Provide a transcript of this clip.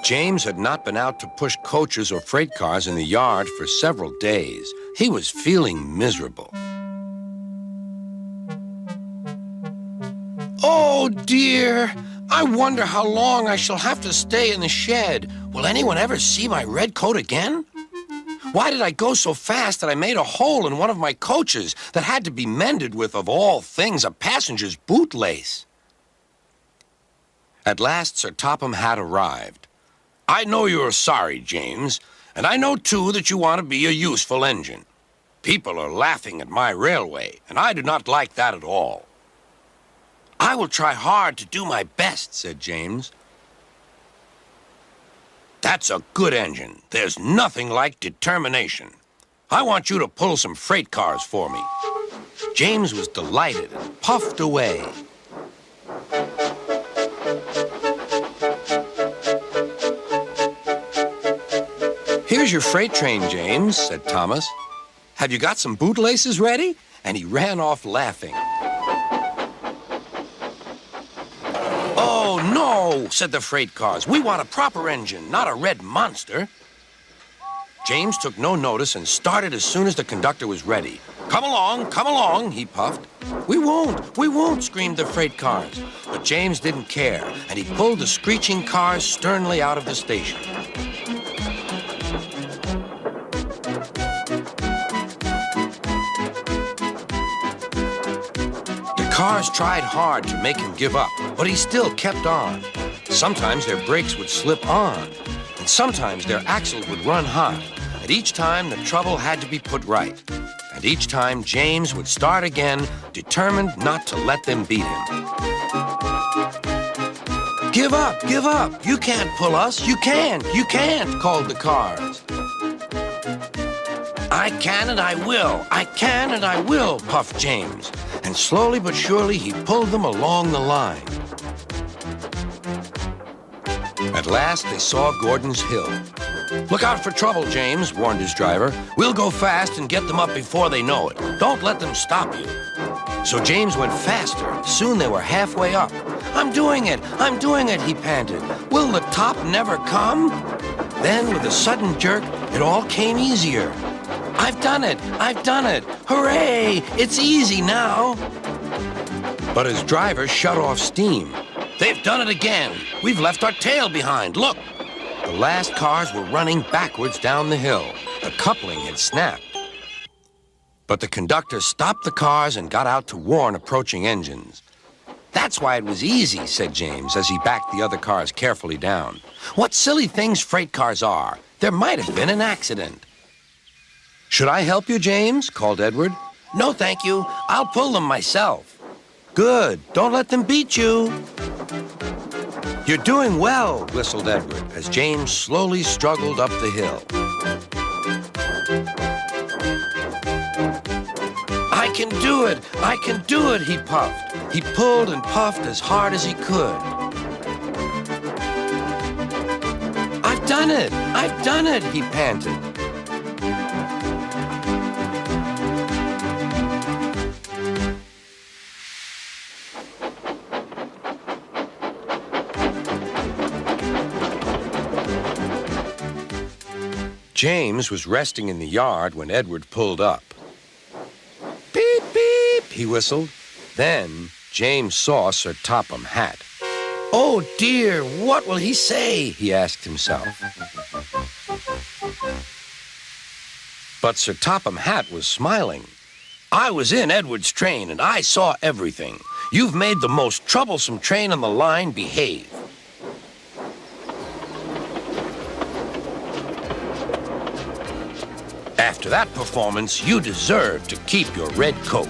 James had not been out to push coaches or freight cars in the yard for several days. He was feeling miserable. Oh, dear. I wonder how long I shall have to stay in the shed. Will anyone ever see my red coat again? Why did I go so fast that I made a hole in one of my coaches that had to be mended with, of all things, a passenger's bootlace? At last, Sir Topham Hatt arrived. I know you're sorry, James, and I know, too, that you want to be a useful engine. People are laughing at my railway, and I do not like that at all. I will try hard to do my best, said James. That's a good engine. There's nothing like determination. I want you to pull some freight cars for me. James was delighted and puffed away. Here's your freight train, James, said Thomas. Have you got some bootlaces ready? And he ran off laughing. Oh, no, said the freight cars. We want a proper engine, not a red monster. James took no notice and started as soon as the conductor was ready. Come along, he puffed. We won't, screamed the freight cars. But James didn't care, and he pulled the screeching cars sternly out of the station. The cars tried hard to make him give up, but he still kept on. Sometimes their brakes would slip on, and sometimes their axles would run hot, and each time the trouble had to be put right. And each time James would start again, determined not to let them beat him. Give up, you can't pull us, you can't, called the cars. I can and I will, puffed James. And slowly but surely he pulled them along the line. At last they saw Gordon's Hill. Look out for trouble, James, warned his driver. We'll go fast and get them up before they know it. Don't let them stop you. So James went faster. Soon they were halfway up. I'm doing it, he panted. Will the top never come? Then, with a sudden jerk, it all came easier. I've done it! Hooray! It's easy now! But his driver shut off steam. They've done it again! We've left our tail behind, look! The last cars were running backwards down the hill. The coupling had snapped. But the conductor stopped the cars and got out to warn approaching engines. That's why it was easy, said James, as he backed the other cars carefully down. What silly things freight cars are! There might have been an accident. Should I help you, James? Called Edward. No, thank you. I'll pull them myself. Good. Don't let them beat you. You're doing well, whistled Edward, as James slowly struggled up the hill. I can do it, he puffed. He pulled and puffed as hard as he could. I've done it, he panted. James was resting in the yard when Edward pulled up. Beep, beep, he whistled. Then James saw Sir Topham Hatt. Oh, dear, what will he say? He asked himself. But Sir Topham Hatt was smiling. I was in Edward's train, and I saw everything. You've made the most troublesome train on the line behave. After that performance, you deserve to keep your red coat.